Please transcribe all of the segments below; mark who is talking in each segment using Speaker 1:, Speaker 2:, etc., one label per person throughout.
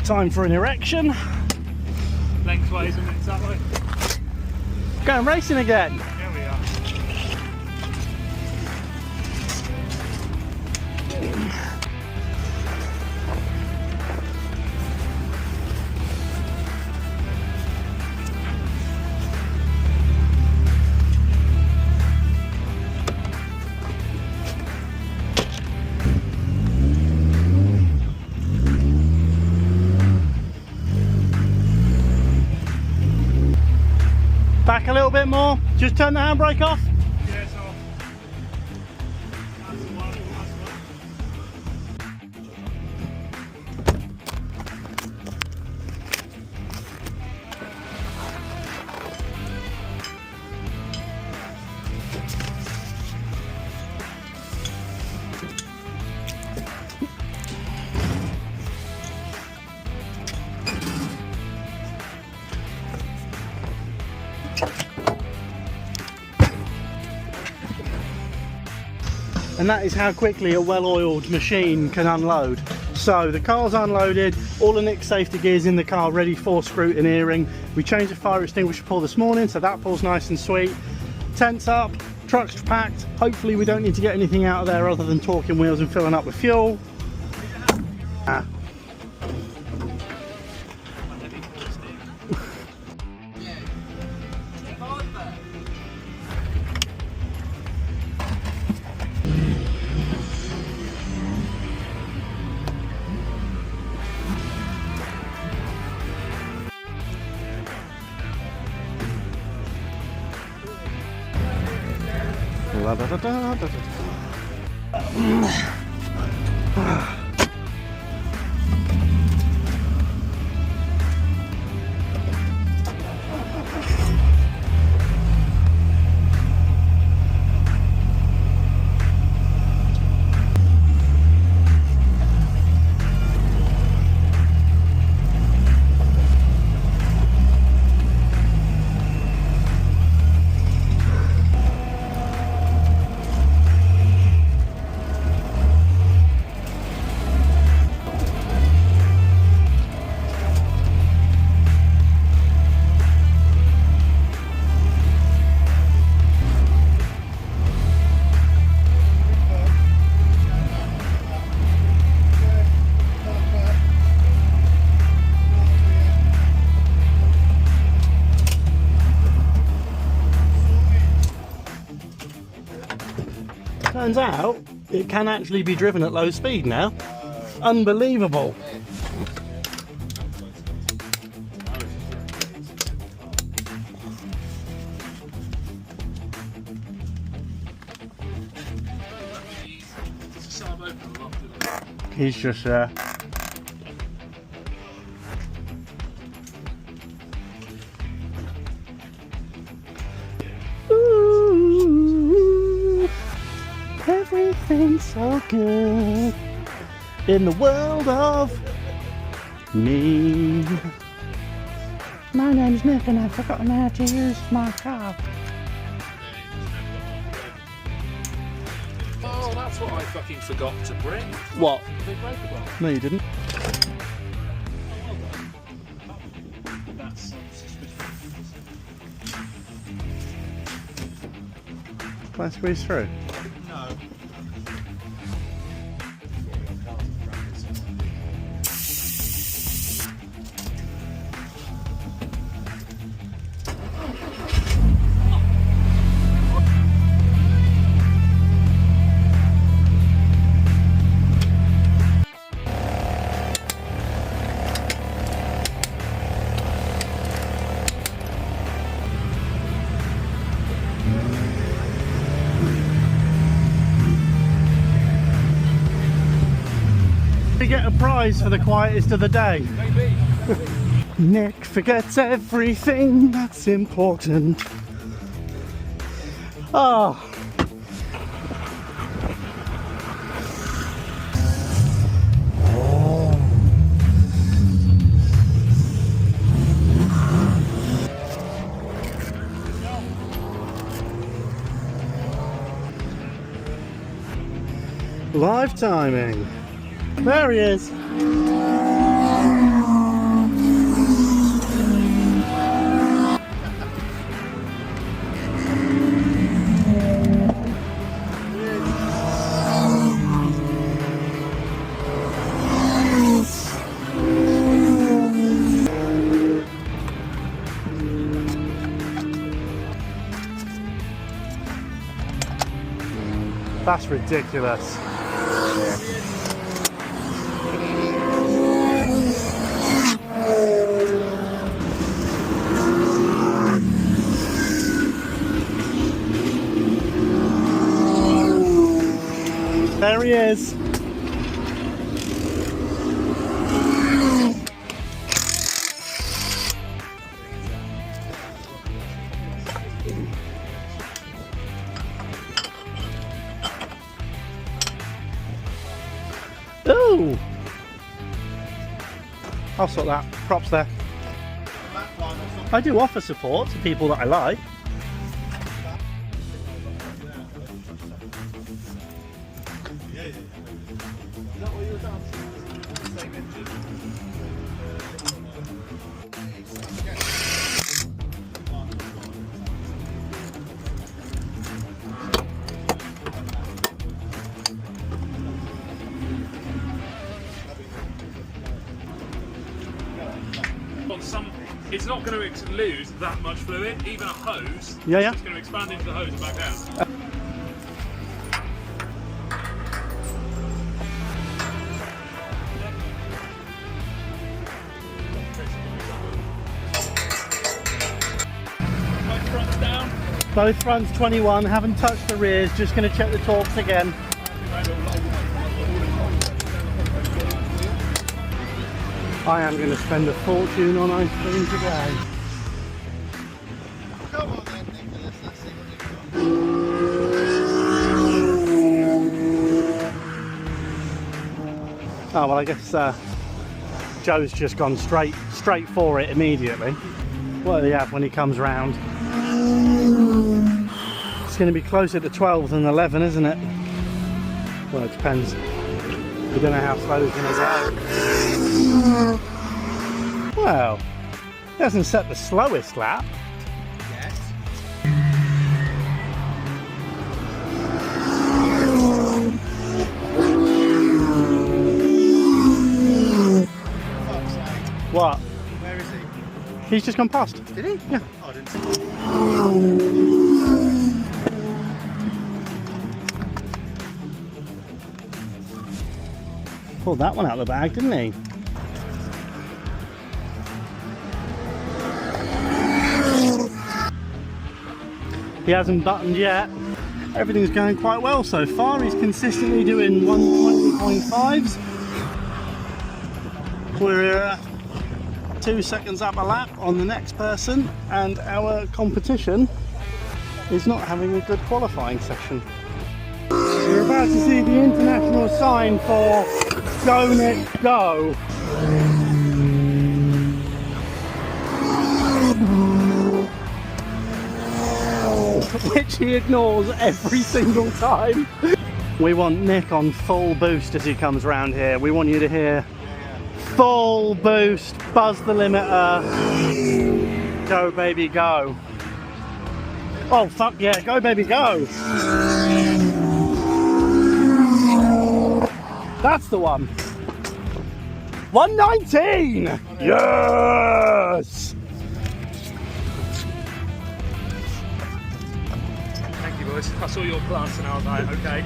Speaker 1: Time for an erection.
Speaker 2: Lengthways and it's that way.
Speaker 1: Going racing again.
Speaker 2: Here we are.
Speaker 1: Back a little bit more. Just turn the handbrake off.
Speaker 2: Yeah, it's off. That's the one, that's the one.
Speaker 1: And that is how quickly a well-oiled machine can unload. So the car's unloaded, all the Nick safety gears in the car ready for scrutineering. We changed the fire extinguisher pull this morning, so that pulls nice and sweet. Tents up, truck's packed. Hopefully we don't need to get anything out of there other than torquing wheels and filling up with fuel. La, da, da, da, da, da. Turns out it can actually be driven at low speed now. Unbelievable. He's just there. Everything's so good in the world of me. My name's Nick and I've forgotten how to use my car.
Speaker 2: Oh, that's what I fucking forgot to bring.
Speaker 1: What?
Speaker 2: The big breaker bar.
Speaker 1: No, you didn't.
Speaker 2: That's
Speaker 1: Can I squeeze through?
Speaker 2: no.
Speaker 1: We get a prize for the quietest of the day.
Speaker 2: Maybe.
Speaker 1: Nick forgets everything that's important. Oh. Live timing. There he is. That's ridiculous. There he is. Ooh! I'll sort that. Props there. I do offer support to people that I like.
Speaker 2: It's not going to lose that much fluid, even a hose.
Speaker 1: Yeah.
Speaker 2: It's going to expand into the hose and back down. Both fronts down.
Speaker 1: Both fronts 21, haven't touched the rears, just going to check the torques again. I am going to spend a fortune on ice cream today.
Speaker 3: Come on then, Nicholas, let's see what you've got.
Speaker 1: Oh well, I guess Joe's just gone straight for it immediately. What do they have when he comes round? It's going to be closer to 12 than 11, isn't it? Well, it depends. We don't know how slow he's going to go. Well, he hasn't set the slowest lap.
Speaker 3: Yes.
Speaker 1: What?
Speaker 3: Where is he?
Speaker 1: He's just gone past.
Speaker 3: Did he?
Speaker 1: Yeah.
Speaker 3: Oh, I didn't see him.
Speaker 1: Pulled that one out of the bag, didn't he? He hasn't buttoned yet. Everything's going quite well so far. He's consistently doing 120.5s. We're 2 seconds up a lap on the next person, and our competition is not having a good qualifying session. We're about to see the international sign for Go Nick Go. Which he ignores every single time. We want Nick on full boost as he comes round here. We want you to hear full boost, buzz the limiter, go baby go. Oh fuck yeah, go baby go. That's the one. 119! Yes!
Speaker 2: Thank you, boys. I saw your glance and I was like, okay.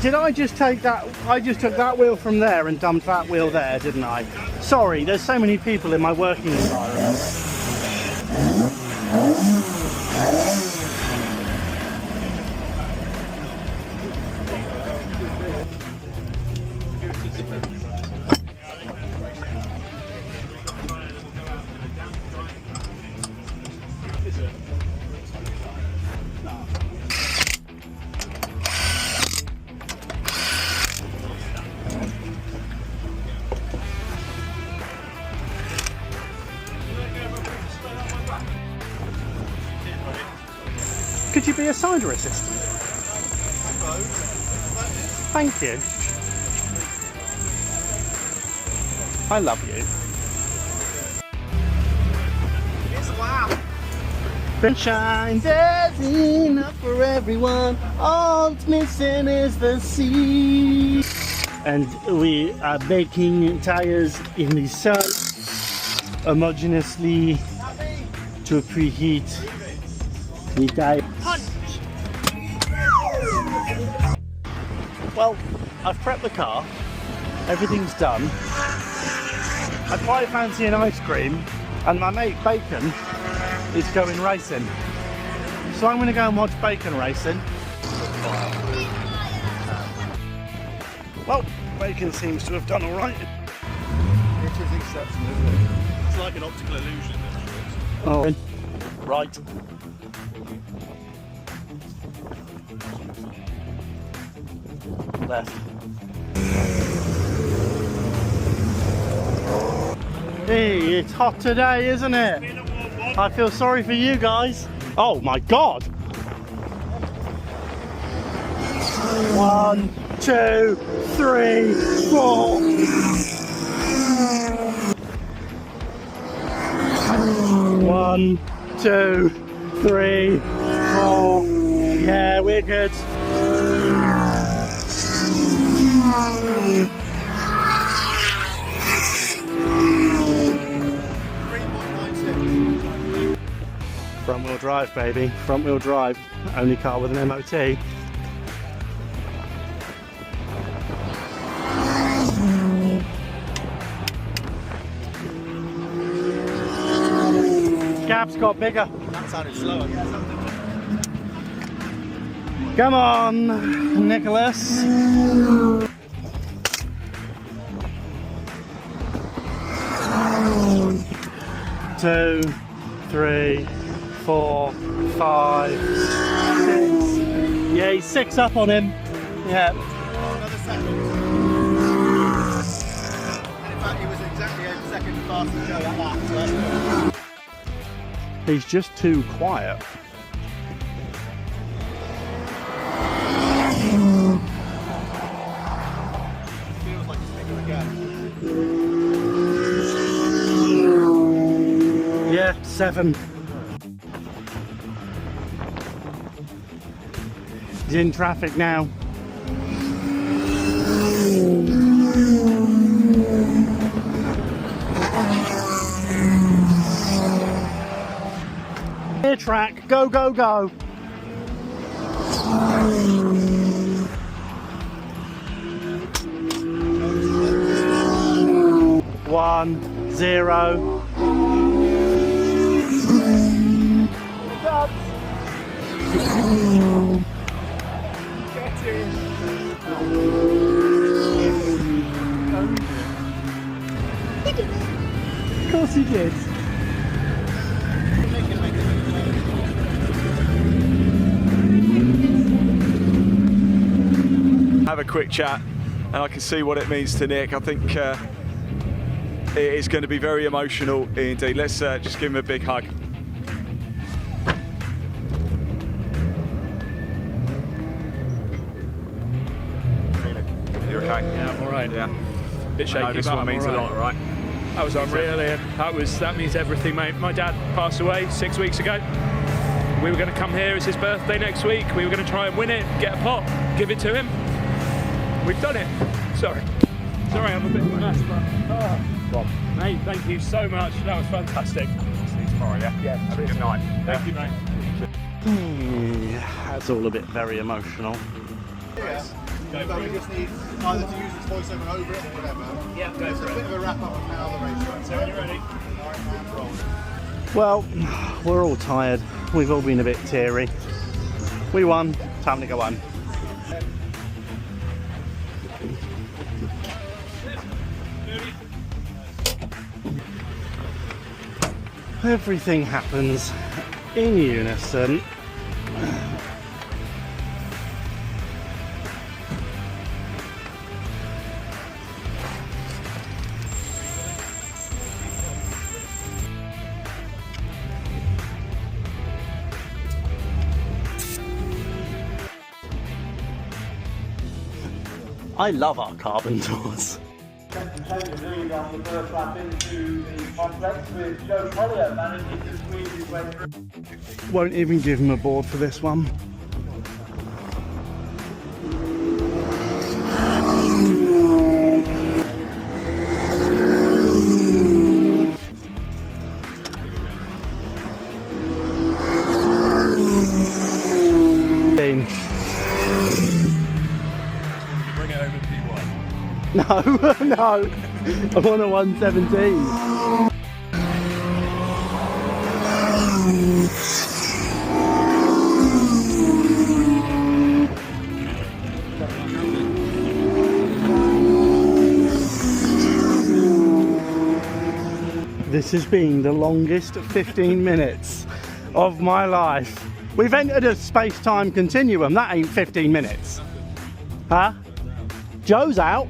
Speaker 1: Did I just take that? I just took that wheel from there and dumped that wheel there, didn't I? Sorry, there's so many people in my working environment. Could you be a cider assistant? Thank you. I love you.
Speaker 3: It's wow.
Speaker 1: Sunshine, there's enough for everyone. All it's missing is the sea. And we are baking tires in the sun homogeneously to preheat the tire. Well, I've prepped the car. Everything's done. I quite fancy an ice cream, and my mate Bacon is going racing. So I'm going to go and watch Bacon racing. Well, Bacon seems to have done all right.
Speaker 3: It is exceptional, isn't it?
Speaker 2: It's like an optical illusion.
Speaker 1: Oh, right. Left. Hey, it's hot today, isn't it? I feel sorry for you guys. Oh my God. 1, 2, 3, 4. 1, 2, 3, 4. Yeah, we're good. Front wheel drive, baby. Front wheel drive. Only car with an MOT. Gap's got bigger.
Speaker 3: That sounded slower.
Speaker 1: Come on, Nicholas. 2, 3, 4, 5, 6. Yeah, he's 6 up on him. Yeah.
Speaker 3: Another second. And in fact, he was exactly a second faster than Joe at that. So that's good.
Speaker 1: He's just too quiet.
Speaker 3: Feels like it's bigger again.
Speaker 1: Yeah, 7. He's in traffic now. Clear track, go, go, go. 1, 0. Of course he did.
Speaker 2: Have a quick chat, and I can see what it means to Nick. I think it is going to be very emotional indeed. Let's just give him a big hug. You okay?
Speaker 4: Yeah, I'm all right.
Speaker 2: Yeah.
Speaker 4: Bit
Speaker 2: I
Speaker 4: shaky,
Speaker 2: know this
Speaker 4: but
Speaker 2: one
Speaker 4: I'm
Speaker 2: means
Speaker 4: all
Speaker 2: a
Speaker 4: right.
Speaker 2: lot, right?
Speaker 4: That was unreal, Ian. That means everything, mate. My dad passed away 6 weeks ago. We were going to come here. It's his birthday next week. We were going to try and win it, get a pot, give it to him. We've done it. Sorry, I'm a bit of a mess, but mate, thank you so much. That was fantastic.
Speaker 2: See you tomorrow, yeah?
Speaker 4: Yeah.
Speaker 2: Have a good night.
Speaker 4: Thank you, mate.
Speaker 1: That's all a bit very emotional.
Speaker 3: Yeah. So we just need either to use its voiceover over it or whatever.
Speaker 4: Yeah, go
Speaker 3: It's a
Speaker 4: for
Speaker 3: bit
Speaker 4: it.
Speaker 3: of a wrap up of how the race went.
Speaker 4: So when you're ready.
Speaker 3: Alright, man, roll.
Speaker 1: Well, we're all tired. We've all been a bit teary. We won. Time to go on. Everything happens in unison. I love our carbon doors. second change lead on the first lap into the complex with Joe Collier managing to squeeze his way through. Won't even give him a board for this one. No, no, I'm on a 117. This has been the longest 15 minutes of my life. We've entered a space-time continuum. That ain't 15 minutes. Huh? Joe's out.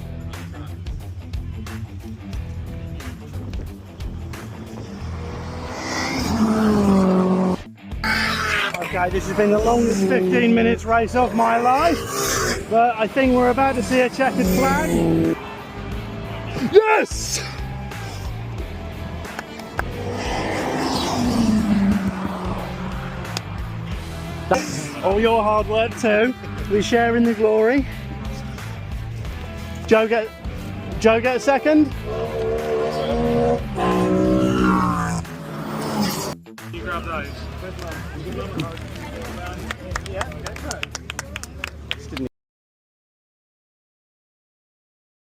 Speaker 1: Okay, this has been the longest 15 minutes race of my life, but I think we're about to see a checkered flag. Yes! That's all your hard work too. We're sharing the glory. Joe get a second?
Speaker 4: You grab those.